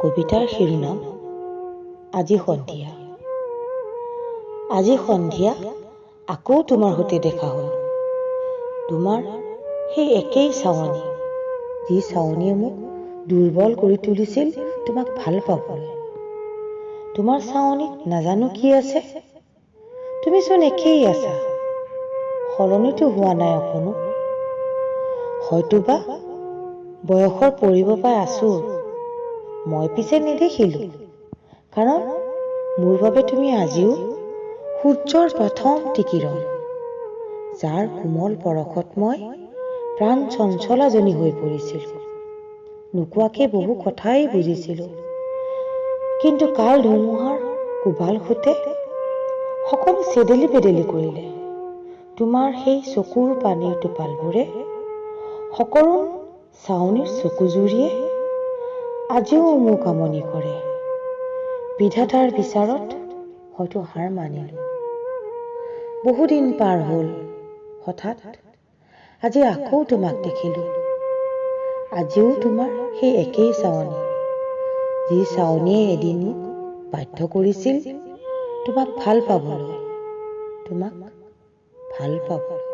কবিতাৰ শিৰোনাম আজি সন্ধিয়া। আজি সন্ধিয়া আকৌ তোমাৰ সৈতে দেখা হ'ল। তোমাৰ সেই একেই চাৱনি, যি চাৱনিয়ে মোক দুৰ্বল কৰি তুলিছিল তোমাক ভাল পাবলৈ। তোমাৰ চাৱনিত নাজানো কি আছে, তুমিচোন একেই আছা, সলনিতো হোৱা নাই অকণো। হয়তোবা বয়সৰ পৰিব পাই আছোঁ, মই পিছে নেদেখিলোঁ, কাৰণ মোৰ বাবে তুমি আজিও সূৰ্যৰ প্ৰথম টিকিৰণ, যাৰ কোমল পৰশত মই প্ৰাণ চঞ্চলাজনী হৈ পৰিছিলোঁ। নোকোৱাকে বহু কথাই বুজিছিলোঁ, কিন্তু কাল ধুমুহাৰ কোবাল সোঁতে সকলো চেদেলি পেদেলি কৰিলে। তোমাৰ সেই চকুৰ পানীৰ টোপালবোৰে সকলো চাৱনিৰ চকুজুৰিয়ে আজিও মোক আমনি কৰে। বিধাতাৰ বিচাৰত হয়তো হাৰ মানিলোঁ। বহুদিন পাৰ হ'ল, হঠাৎ আজি আকৌ তোমাক দেখিলোঁ। আজিও তোমাৰ সেই একেই চাৱনি, যি চাৱনিয়ে এদিন মোক বাধ্য কৰিছিল তোমাক ভাল পাবলৈ, তোমাক ভাল পাবলৈ।